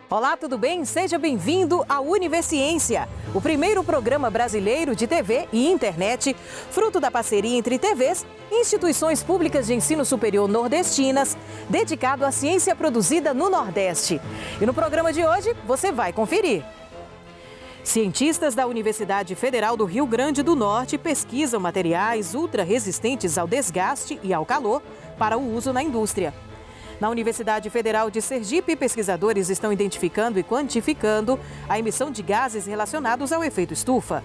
Olá, tudo bem? Seja bem-vindo à Universiência, o primeiro programa brasileiro de TV e internet, fruto da parceria entre TVs e instituições públicas de ensino superior nordestinas, dedicado à ciência produzida no Nordeste. E no programa de hoje, você vai conferir. Cientistas da Universidade Federal do Rio Grande do Norte pesquisam materiais ultra-resistentes ao desgaste e ao calor para o uso na indústria. Na Universidade Federal de Sergipe, pesquisadores estão identificando e quantificando a emissão de gases relacionados ao efeito estufa.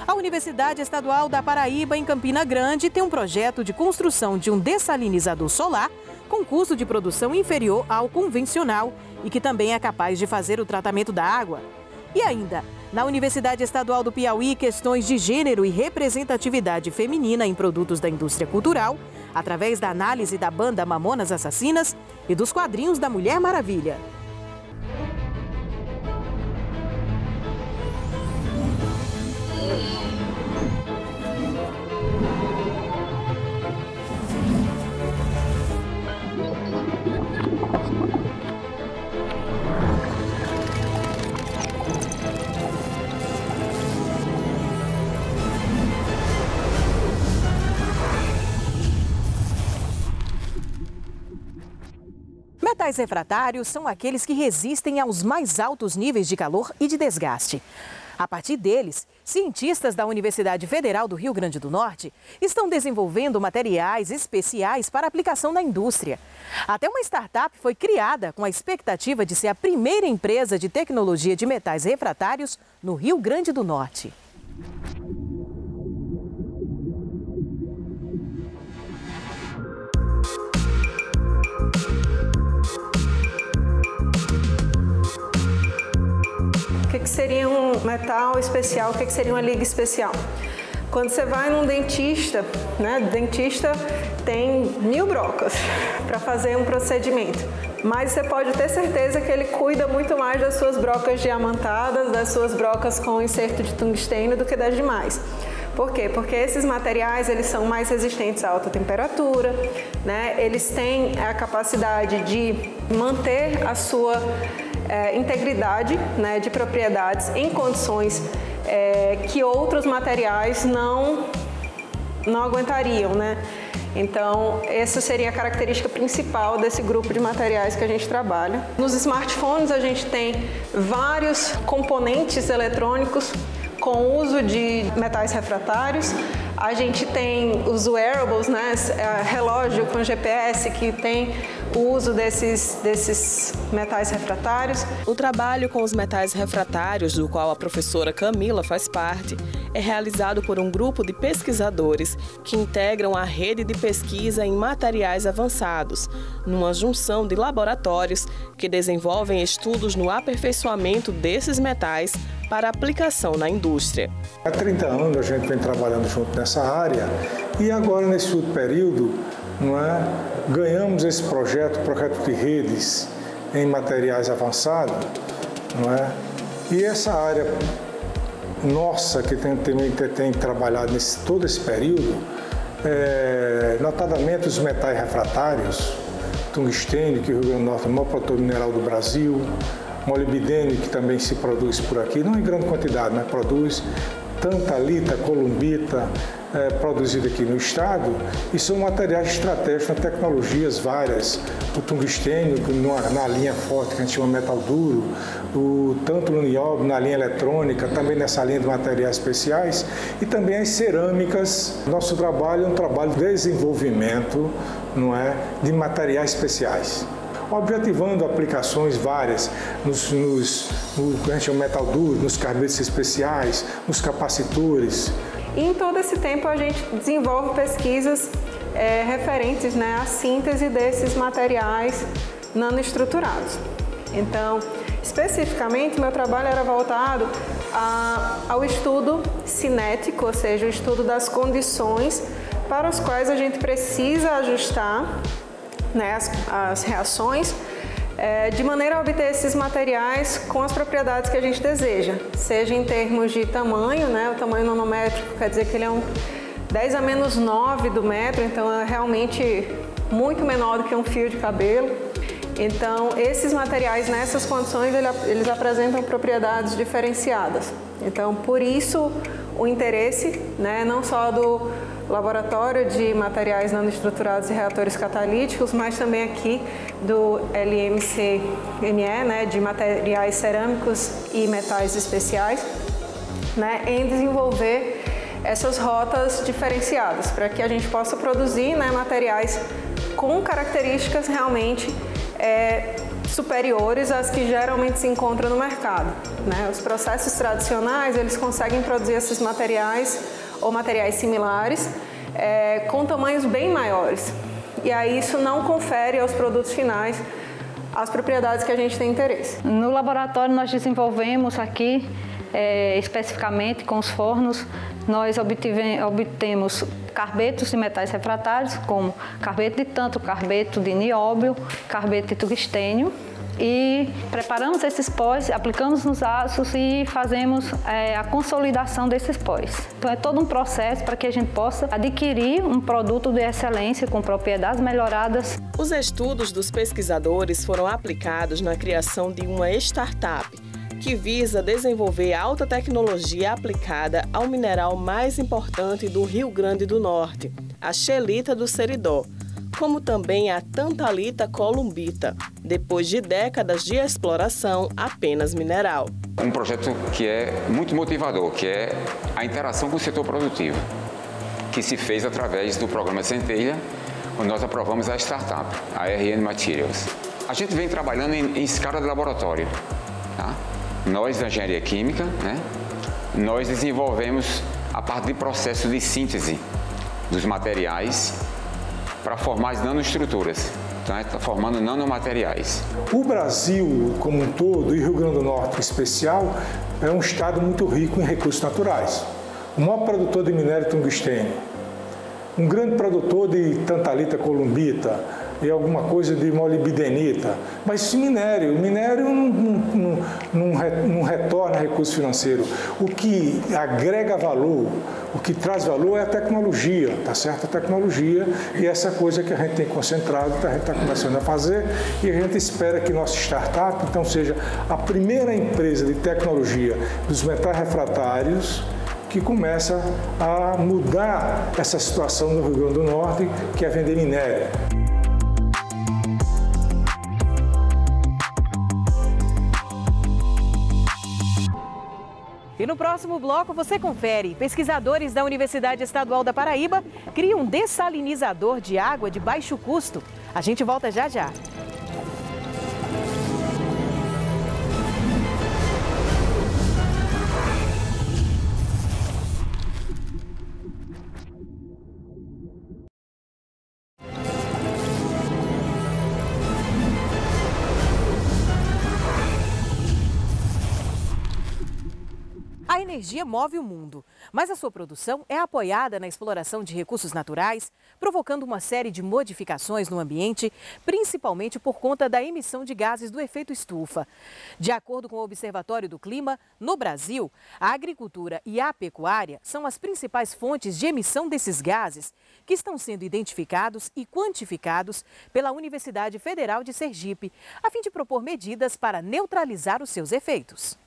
A Universidade Estadual da Paraíba, em Campina Grande, tem um projeto de construção de um dessalinizador solar com custo de produção inferior ao convencional e que também é capaz de fazer o tratamento da água. E ainda, na Universidade Estadual do Piauí, questões de gênero e representatividade feminina em produtos da indústria cultural, através da análise da banda Mamonas Assassinas e dos quadrinhos da Mulher Maravilha. Metais refratários são aqueles que resistem aos mais altos níveis de calor e de desgaste. A partir deles, cientistas da Universidade Federal do Rio Grande do Norte estão desenvolvendo materiais especiais para aplicação na indústria. Até uma startup foi criada com a expectativa de ser a primeira empresa de tecnologia de metais refratários no Rio Grande do Norte. O que seria um metal especial? O que seria uma liga especial? Quando você vai num dentista, né? O dentista tem 1000 brocas para fazer um procedimento, mas você pode ter certeza que ele cuida muito mais das suas brocas diamantadas, das suas brocas com inserto de tungstênio do que das demais. Por quê? Porque esses materiais eles são mais resistentes a alta temperatura, né? Eles têm a capacidade de manter a sua integridade, né, de propriedades em condições que outros materiais não aguentariam, né? Então, essa seria a característica principal desse grupo de materiais que a gente trabalha. Nos smartphones, a gente tem vários componentes eletrônicos com uso de metais refratários. A gente tem os wearables, né, relógio com GPS que tem o uso desses metais refratários. O trabalho com os metais refratários, do qual a professora Camila faz parte, é realizado por um grupo de pesquisadores que integram a rede de pesquisa em materiais avançados, numa junção de laboratórios que desenvolvem estudos no aperfeiçoamento desses metais para aplicação na indústria. Há 30 anos a gente vem trabalhando junto nessa área e agora nesse último período ganhamos esse projeto de redes em materiais avançados, e essa área nossa que tem trabalhado todo esse período, notadamente os metais refratários, tungstênio, que o Rio Grande do Norte é o maior produtor mineral do Brasil, molibdênio, que também se produz por aqui, não em grande quantidade, mas produz tantalita, columbita, produzido aqui no estado, e são materiais estratégicos nas tecnologias várias. O tungstênio, na linha forte, que a gente chama metal duro, o tanto no nióbio, na linha eletrônica, também nessa linha de materiais especiais, e também as cerâmicas. Nosso trabalho é um trabalho de desenvolvimento, de materiais especiais, objetivando aplicações várias no que a gente chama metal duro, nos carbetes especiais, nos capacitores. E em todo esse tempo a gente desenvolve pesquisas referentes, à síntese desses materiais nanoestruturados. Então, especificamente, meu trabalho era voltado ao estudo cinético, ou seja, o estudo das condições para as quais a gente precisa ajustar, as reações, de maneira a obter esses materiais com as propriedades que a gente deseja, seja em termos de tamanho, o tamanho nanométrico quer dizer que ele é um 10 a menos 9 do metro, então é realmente muito menor do que um fio de cabelo. Então, esses materiais nessas condições, eles apresentam propriedades diferenciadas. Então, por isso o interesse, né, não só do Laboratório de Materiais Nanoestruturados e Reatores Catalíticos, mas também aqui do LMCME, né, de Materiais Cerâmicos e Metais Especiais, né, em desenvolver essas rotas diferenciadas, para que a gente possa produzir, né, materiais com características realmente superiores às que geralmente se encontram no mercado, né? Os processos tradicionais, eles conseguem produzir esses materiais ou materiais similares com tamanhos bem maiores. E aí isso não confere aos produtos finais as propriedades que a gente tem interesse. No laboratório nós desenvolvemos aqui, especificamente com os fornos, nós obtemos carbetos de metais refratários, como carbeto de tântalo, carbeto de nióbio, carbeto de tungstênio, e preparamos esses pós, aplicamos nos aços e fazemos a consolidação desses pós. Então é todo um processo para que a gente possa adquirir um produto de excelência com propriedades melhoradas. Os estudos dos pesquisadores foram aplicados na criação de uma startup que visa desenvolver alta tecnologia aplicada ao mineral mais importante do Rio Grande do Norte, a scheelita do Seridó, como também a tantalita columbita, depois de décadas de exploração apenas mineral. Um projeto que é muito motivador, que é a interação com o setor produtivo, que se fez através do programa Centelha, onde nós aprovamos a startup, a RN Materials. A gente vem trabalhando em escala de laboratório, tá? Nós, da engenharia química, né, nós desenvolvemos a parte de processo de síntese dos materiais para formar as nanoestruturas, tá? Está formando nanomateriais. O Brasil, como um todo, e Rio Grande do Norte em especial, é um estado muito rico em recursos naturais. O maior produtor de minério de tungstênio, um grande produtor de tantalita columbita, e alguma coisa de molibdenita, mas o minério não retorna recurso financeiro. O que agrega valor, o que traz valor é a tecnologia, tá certo? A tecnologia, e essa coisa que a gente tem concentrado, que a gente está começando a fazer, e a gente espera que nossa startup, então, seja a primeira empresa de tecnologia dos metais refratários que começa a mudar essa situação no Rio Grande do Norte, que é vender minério. E no próximo bloco você confere. Pesquisadores da Universidade Estadual da Paraíba criam um dessalinizador de água de baixo custo. A gente volta já já. A energia move o mundo, mas a sua produção é apoiada na exploração de recursos naturais, provocando uma série de modificações no ambiente, principalmente por conta da emissão de gases do efeito estufa. De acordo com o Observatório do Clima, no Brasil, a agricultura e a pecuária são as principais fontes de emissão desses gases, que estão sendo identificados e quantificados pela Universidade Federal de Sergipe, a fim de propor medidas para neutralizar os seus efeitos.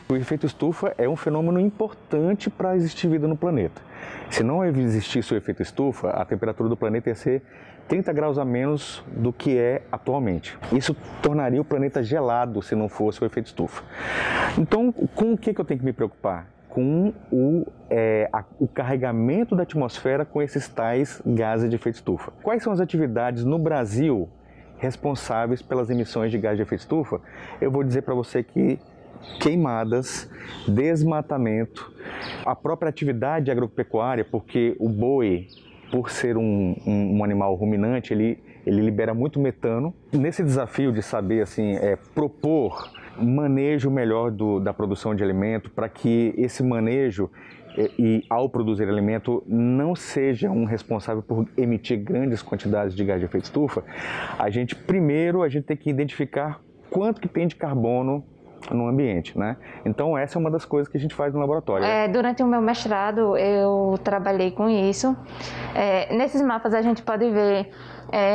O efeito estufa é um fenômeno importante para existir vida no planeta. Se não existisse o efeito estufa, a temperatura do planeta ia ser 30 graus a menos do que é atualmente. Isso tornaria o planeta gelado se não fosse o efeito estufa. Então, com o que eu tenho que me preocupar? Com o carregamento da atmosfera com esses tais gases de efeito estufa. Quais são as atividades no Brasil responsáveis pelas emissões de gás de efeito estufa? Eu vou dizer para você que queimadas, desmatamento, a própria atividade agropecuária, porque o boi, por ser um animal ruminante, ele libera muito metano. Nesse desafio de saber propor manejo melhor da produção de alimento, para que esse manejo e ao produzir alimento não seja um responsável por emitir grandes quantidades de gás de efeito estufa, a gente tem que identificar quanto que tem de carbono no ambiente, né? Então essa é uma das coisas que a gente faz no laboratório. Durante o meu mestrado eu trabalhei com isso. Nesses mapas a gente pode ver,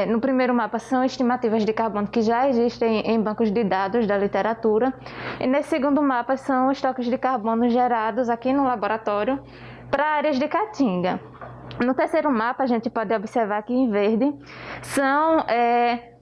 no primeiro mapa são estimativas de carbono que já existem em bancos de dados da literatura, e nesse segundo mapa são estoques de carbono gerados aqui no laboratório para áreas de caatinga. No terceiro mapa a gente pode observar aqui em verde são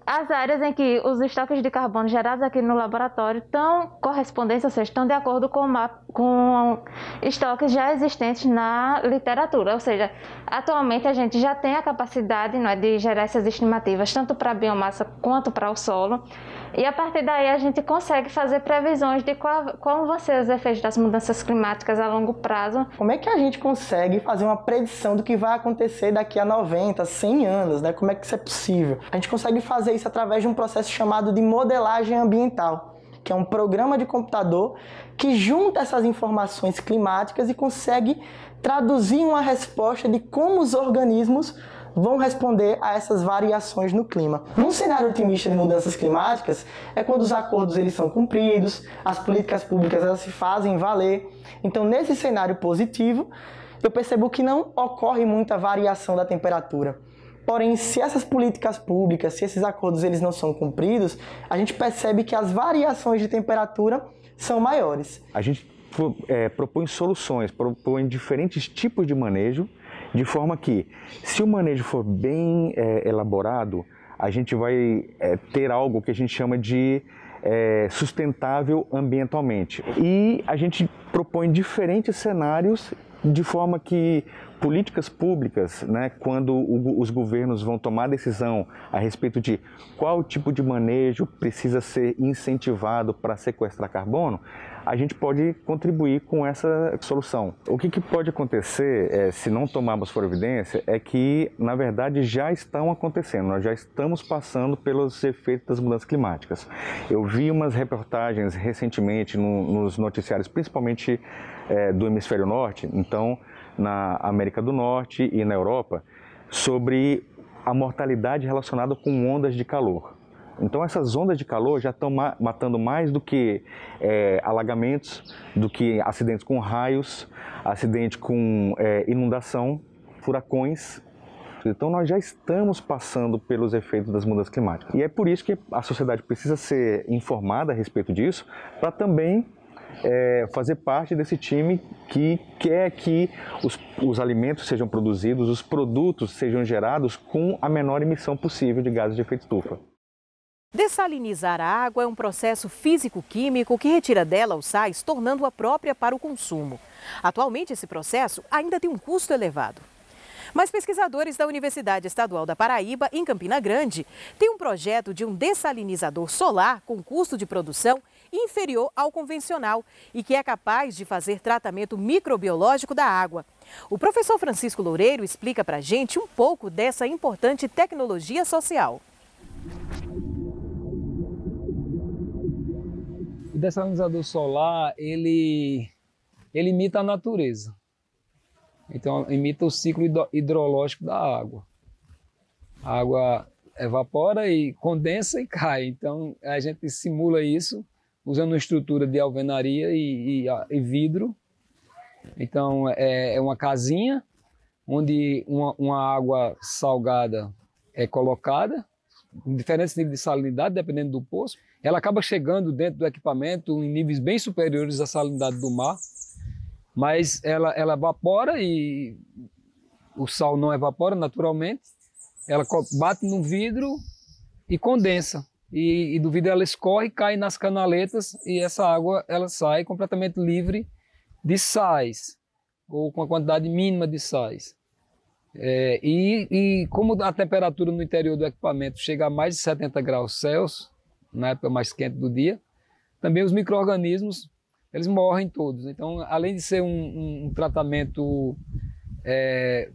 as áreas em que os estoques de carbono gerados aqui no laboratório estão correspondentes, ou seja, estão de acordo com estoques já existentes na literatura. Ou seja, atualmente a gente já tem a capacidade, não é, de gerar essas estimativas, tanto para a biomassa quanto para o solo. E a partir daí a gente consegue fazer previsões de como vão ser os efeitos das mudanças climáticas a longo prazo. Como é que a gente consegue fazer uma predição do que vai acontecer daqui a 90, 100 anos, né? Como é que isso é possível? A gente consegue fazer isso através de um processo chamado de modelagem ambiental, que é um programa de computador que junta essas informações climáticas e consegue traduzir uma resposta de como os organismos vão responder a essas variações no clima. Num cenário otimista de mudanças climáticas, é quando os acordos eles são cumpridos, as políticas públicas elas se fazem valer. Então, nesse cenário positivo, eu percebo que não ocorre muita variação da temperatura. Porém, se essas políticas públicas, se esses acordos eles não são cumpridos, a gente percebe que as variações de temperatura são maiores. A gente propõe soluções, propõe diferentes tipos de manejo, de forma que, se o manejo for bem elaborado, a gente vai ter algo que a gente chama de sustentável ambientalmente. E a gente propõe diferentes cenários de forma que políticas públicas, né, quando os governos vão tomar decisão a respeito de qual tipo de manejo precisa ser incentivado para sequestrar carbono, a gente pode contribuir com essa solução. O que pode acontecer, se não tomarmos providência, é que, na verdade, já estão acontecendo, nós já estamos passando pelos efeitos das mudanças climáticas. Eu vi umas reportagens recentemente nos noticiários, principalmente do hemisfério norte, então na América do Norte e na Europa, sobre a mortalidade relacionada com ondas de calor. Então essas ondas de calor já estão matando mais do que alagamentos, do que acidentes com raios, acidente com inundação, furacões. Então nós já estamos passando pelos efeitos das mudanças climáticas. E é por isso que a sociedade precisa ser informada a respeito disso, para também fazer parte desse time que quer que os alimentos sejam produzidos, os produtos sejam gerados com a menor emissão possível de gases de efeito estufa. Dessalinizar a água é um processo físico-químico que retira dela os sais, tornando-a própria para o consumo. Atualmente, esse processo ainda tem um custo elevado. Mas pesquisadores da Universidade Estadual da Paraíba, em Campina Grande, têm um projeto de um dessalinizador solar com custo de produção inferior ao convencional e que é capaz de fazer tratamento microbiológico da água. O professor Francisco Loureiro explica para a gente um pouco dessa importante tecnologia social. O dessalinizador solar, ele imita a natureza. Então, imita o ciclo hidrológico da água. A água evapora e condensa e cai. Então, a gente simula isso usando uma estrutura de alvenaria e vidro. Então, é uma casinha onde uma água salgada é colocada, em diferentes níveis de salinidade, dependendo do poço. Ela acaba chegando dentro do equipamento em níveis bem superiores à salinidade do mar, mas ela evapora e o sal não evapora naturalmente. Ela bate no vidro e condensa. E do vidro ela escorre, cai nas canaletas e essa água ela sai completamente livre de sais, ou com a quantidade mínima de sais. E como a temperatura no interior do equipamento chega a mais de 70 graus Celsius, na época mais quente do dia, também os micro-organismos eles morrem todos. Então, além de ser um tratamento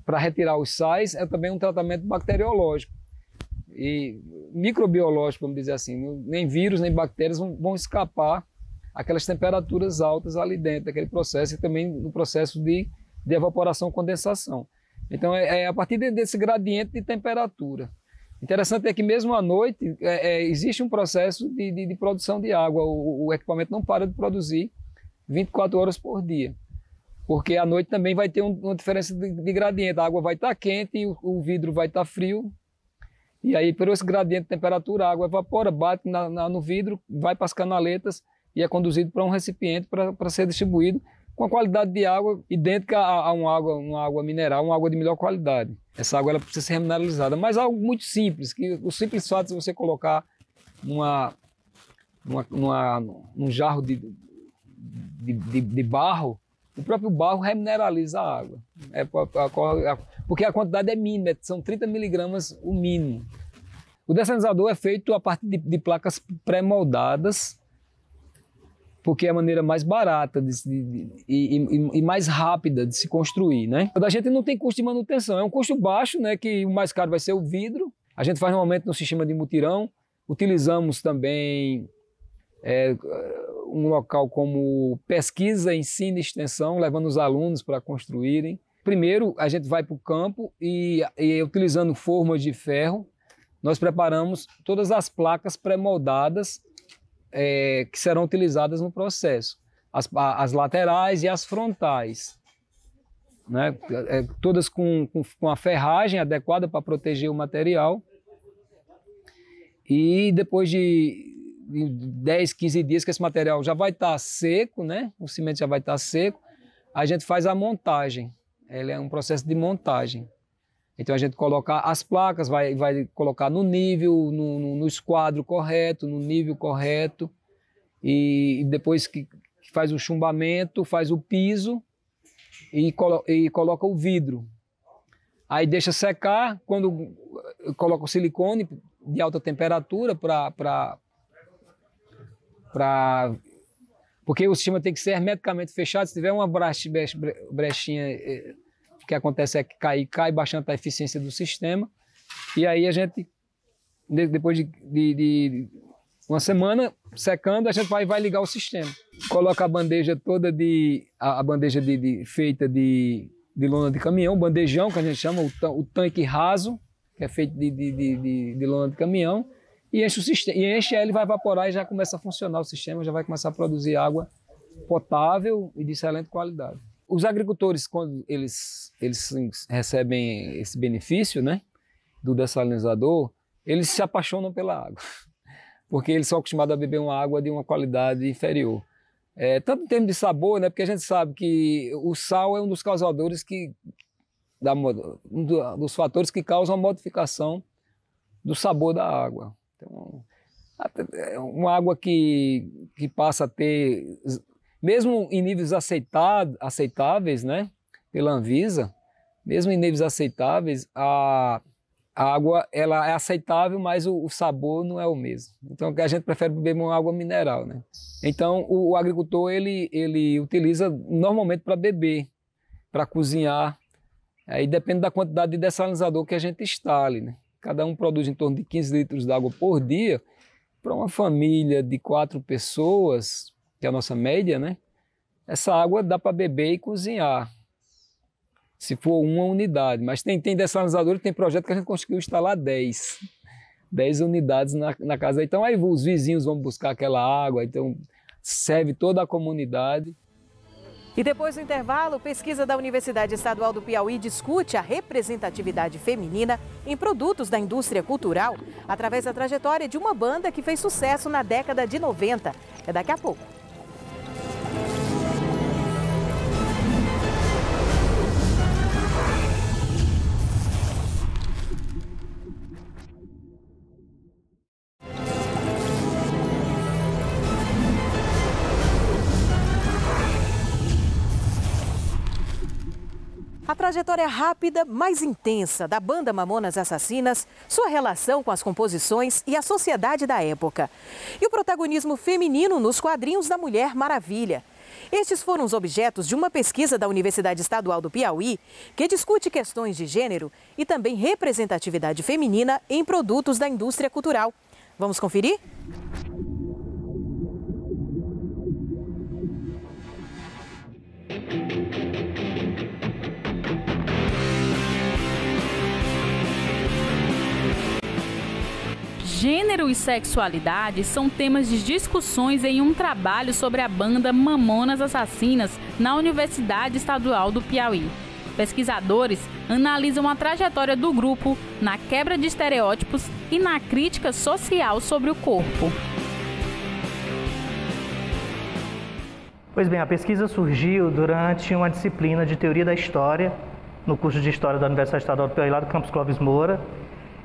para retirar os sais, é também um tratamento bacteriológico e microbiológico, vamos dizer assim. Nem vírus, nem bactérias vão escapar aquelas temperaturas altas ali dentro daquele processo e também no processo de evaporação-condensação. Então, é a partir desse gradiente de temperatura. Interessante é que mesmo à noite existe um processo de produção de água. O equipamento não para de produzir 24 horas por dia. Porque à noite também vai ter uma diferença de gradiente. A água vai estar quente e o vidro vai estar frio. E aí, por esse gradiente de temperatura, a água evapora, bate no vidro, vai para as canaletas e é conduzido para um recipiente para ser distribuído com a qualidade de água idêntica a uma água mineral, uma água de melhor qualidade. Essa água ela precisa ser mineralizada, mas algo muito simples, que o simples fato de você colocar num jarro de barro, o próprio barro remineraliza a água. Porque a quantidade é mínima, são 30 miligramas o mínimo. O dessalinizador é feito a partir de placas pré-moldadas, porque é a maneira mais barata e mais rápida de se construir, né? A gente não tem custo de manutenção, é um custo baixo, né? Que o mais caro vai ser o vidro. A gente faz normalmente no sistema de mutirão. Utilizamos também um local como pesquisa, ensino e extensão, levando os alunos para construírem. Primeiro, a gente vai para o campo e utilizando formas de ferro, nós preparamos todas as placas pré-moldadas que serão utilizadas no processo. As laterais e as frontais, né? Todas com a ferragem adequada para proteger o material. E depois de 10, 15 dias que esse material já vai estar seco, né? O cimento já vai estar seco, a gente faz a montagem. Ele é um processo de montagem. Então a gente coloca as placas, vai colocar no nível, no esquadro correto, no nível correto, e depois que faz o chumbamento, faz o piso e coloca o vidro. Aí deixa secar, quando coloca o silicone de alta temperatura porque o sistema tem que ser hermeticamente fechado. Se tiver uma brechinha, o que acontece é que cai bastante a eficiência do sistema. E aí a gente, depois de uma semana secando, a gente vai ligar o sistema. Coloca a bandeja toda feita de lona de caminhão, bandejão, que a gente chama, o tanque raso, que é feito de lona de caminhão, e enche o sistema, ele vai evaporar e já começa a funcionar o sistema, já vai começar a produzir água potável e de excelente qualidade. Os agricultores, quando eles recebem esse benefício, né, do dessalinizador, eles se apaixonam pela água, porque eles são acostumados a beber uma água de uma qualidade inferior. Tanto em termos de sabor, né, porque a gente sabe que o sal é um dos causadores dos fatores que causam a modificação do sabor da água. Então, uma água que passa a ter, mesmo em níveis aceitáveis, né, pela Anvisa, mesmo em níveis aceitáveis, a água ela é aceitável, mas o sabor não é o mesmo. Então a gente prefere beber uma água mineral, né? Então o agricultor ele utiliza normalmente para beber, para cozinhar. Aí depende da quantidade de dessalinizador que a gente instale, né? Cada um produz em torno de 15 litros de água por dia. Para uma família de 4 pessoas, que é a nossa média, né? Essa água dá para beber e cozinhar, se for uma unidade. Mas tem dessalinizador, tem projeto que a gente conseguiu instalar 10 unidades na casa. Então aí os vizinhos vão buscar aquela água, então serve toda a comunidade. E depois do intervalo, pesquisa da Universidade Estadual do Piauí discute a representatividade feminina em produtos da indústria cultural através da trajetória de uma banda que fez sucesso na década de 90. É daqui a pouco. A trajetória rápida, mas intensa da banda Mamonas Assassinas, sua relação com as composições e a sociedade da época. E o protagonismo feminino nos quadrinhos da Mulher Maravilha. Estes foram os objetos de uma pesquisa da Universidade Estadual do Piauí, que discute questões de gênero e também representatividade feminina em produtos da indústria cultural. Vamos conferir? Gênero e sexualidade são temas de discussões em um trabalho sobre a banda Mamonas Assassinas na Universidade Estadual do Piauí. Pesquisadores analisam a trajetória do grupo na quebra de estereótipos e na crítica social sobre o corpo. Pois bem, a pesquisa surgiu durante uma disciplina de Teoria da História, no curso de História da Universidade Estadual do Piauí, lá do Campus Clóvis Moura.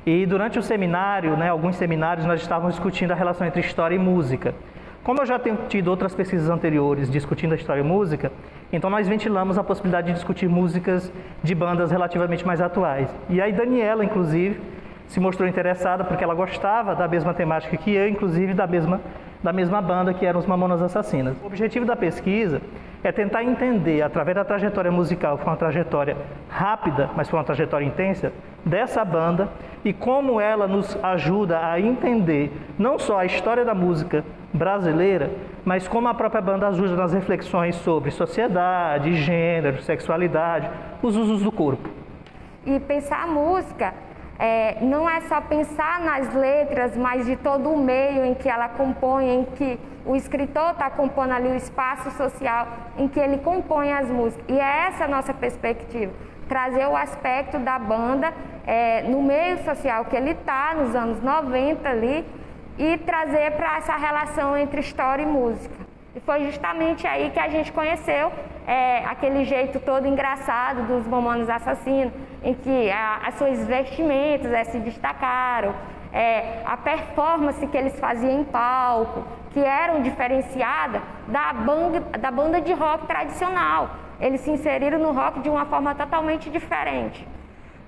E durante o seminário, alguns seminários, nós estávamos discutindo a relação entre história e música. Como eu já tenho tido outras pesquisas anteriores discutindo a história e música, então nós ventilamos a possibilidade de discutir músicas de bandas relativamente mais atuais. E aí Daniela, inclusive, se mostrou interessada porque ela gostava da mesma temática que eu, inclusive da mesma banda que eram os Mamonas Assassinas. O objetivo da pesquisa é tentar entender, através da trajetória musical, que foi uma trajetória rápida, mas foi uma trajetória intensa, dessa banda e como ela nos ajuda a entender não só a história da música brasileira, mas como a própria banda ajuda nas reflexões sobre sociedade, gênero, sexualidade, os usos do corpo. E pensar a música não é só pensar nas letras, mas de todo o meio em que ela compõe, em que o escritor está compondo ali o espaço social em que ele compõe as músicas. E é essa a nossa perspectiva, trazer o aspecto da banda no meio social que ele está, nos anos 90 ali, e trazer para essa relação entre história e música. E foi justamente aí que a gente conheceu aquele jeito todo engraçado dos Mamonas Assassinos, em que as suas vestimentas se destacaram, a performance que eles faziam em palco, que eram diferenciadas da banda de rock tradicional. Eles se inseriram no rock de uma forma totalmente diferente.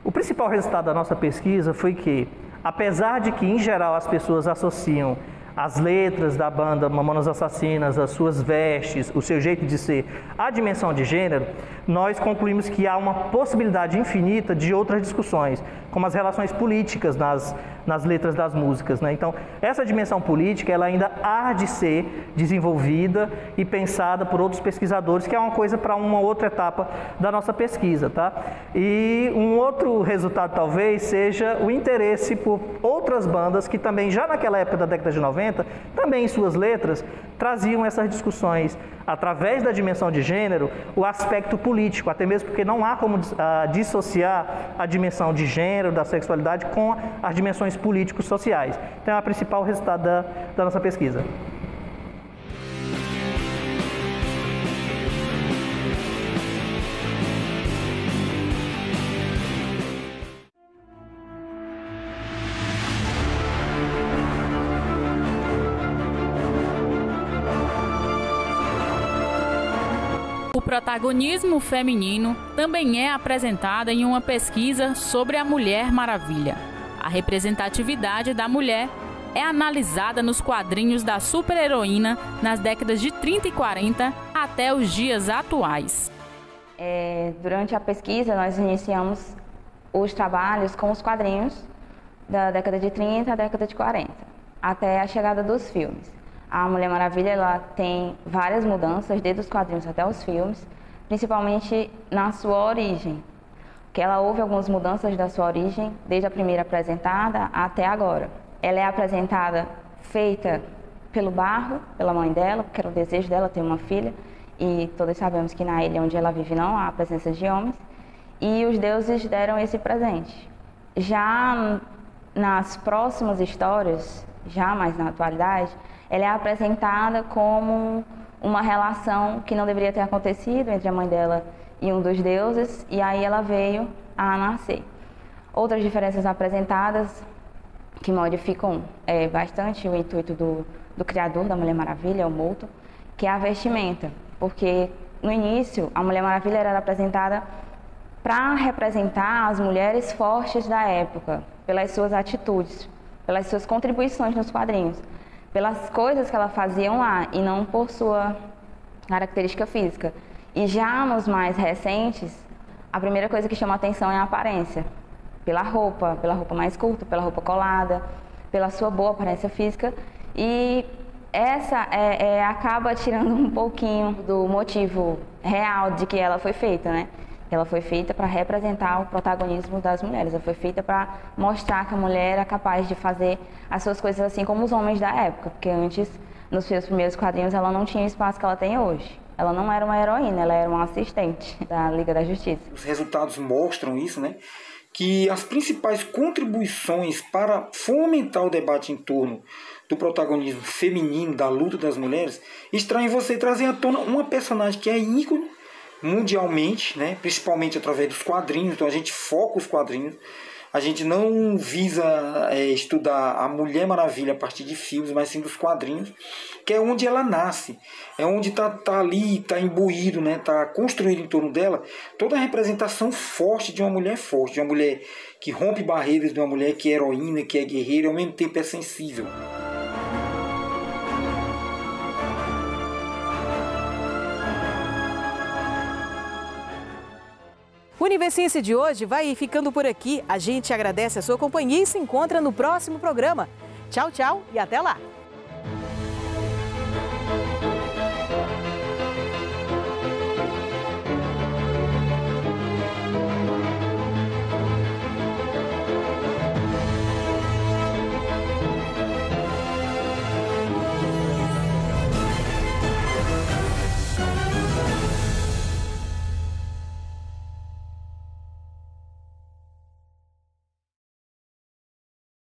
O principal resultado da nossa pesquisa foi que, apesar de que, em geral, as pessoas associam as letras da banda Mamonas Assassinas, as suas vestes, o seu jeito de ser, a dimensão de gênero, nós concluímos que há uma possibilidade infinita de outras discussões, como as relações políticas nas letras das músicas, né? Então, essa dimensão política, ela ainda há de ser desenvolvida e pensada por outros pesquisadores, que é uma coisa para uma outra etapa da nossa pesquisa, tá? E um outro resultado, talvez, seja o interesse por outras bandas que também, já naquela época da década de 90, também em suas letras, traziam essas discussões através da dimensão de gênero, o aspecto político, até mesmo porque não há como dissociar a dimensão de gênero, da sexualidade, com as dimensões políticos sociais. Então é o principal resultado da nossa pesquisa. O protagonismo feminino também é apresentado em uma pesquisa sobre a Mulher Maravilha. A representatividade da mulher é analisada nos quadrinhos da super-heroína nas décadas de 30 e 40 até os dias atuais. Durante a pesquisa, nós iniciamos os trabalhos com os quadrinhos da década de 30 à década de 40, até a chegada dos filmes. A Mulher Maravilha ela tem várias mudanças, desde os quadrinhos até os filmes, principalmente na sua origem, que ela houve algumas mudanças da sua origem, desde a primeira apresentada até agora. Ela é apresentada feita pelo barro, pela mãe dela, porque era o desejo dela ter uma filha, e todos sabemos que na ilha onde ela vive não há presença de homens, e os deuses deram esse presente. Já nas próximas histórias, já mais na atualidade, ela é apresentada como uma relação que não deveria ter acontecido entre a mãe dela e um dos deuses, e aí ela veio a nascer. Outras diferenças apresentadas que modificam bastante o intuito do criador da Mulher Maravilha, o Moulton, que é a vestimenta, porque no início a Mulher Maravilha era apresentada para representar as mulheres fortes da época, pelas suas atitudes, pelas suas contribuições nos quadrinhos, pelas coisas que ela faziam lá e não por sua característica física. E já nos mais recentes, a primeira coisa que chama a atenção é a aparência, pela roupa mais curta, pela roupa colada, pela sua boa aparência física, e essa acaba tirando um pouquinho do motivo real de que ela foi feita, né? Ela foi feita para representar o protagonismo das mulheres, ela foi feita para mostrar que a mulher era capaz de fazer as suas coisas assim como os homens da época, porque antes, nos seus primeiros quadrinhos, ela não tinha o espaço que ela tem hoje. Ela não era uma heroína, ela era uma assistente da Liga da Justiça. Os resultados mostram isso, né? Que as principais contribuições para fomentar o debate em torno do protagonismo feminino, da luta das mulheres, está em você trazer à tona uma personagem que é ícone mundialmente, né? Principalmente através dos quadrinhos. Então a gente foca os quadrinhos. A gente não visa estudar a Mulher Maravilha a partir de filmes, mas sim dos quadrinhos, que é onde ela nasce, é onde está ali, está imbuído, né? Está construído em torno dela toda a representação forte, de uma mulher que rompe barreiras, de uma mulher que é heroína, que é guerreira e ao mesmo tempo é sensível. O Universiência de hoje vai ficando por aqui. A gente agradece a sua companhia e se encontra no próximo programa. Tchau, tchau e até lá!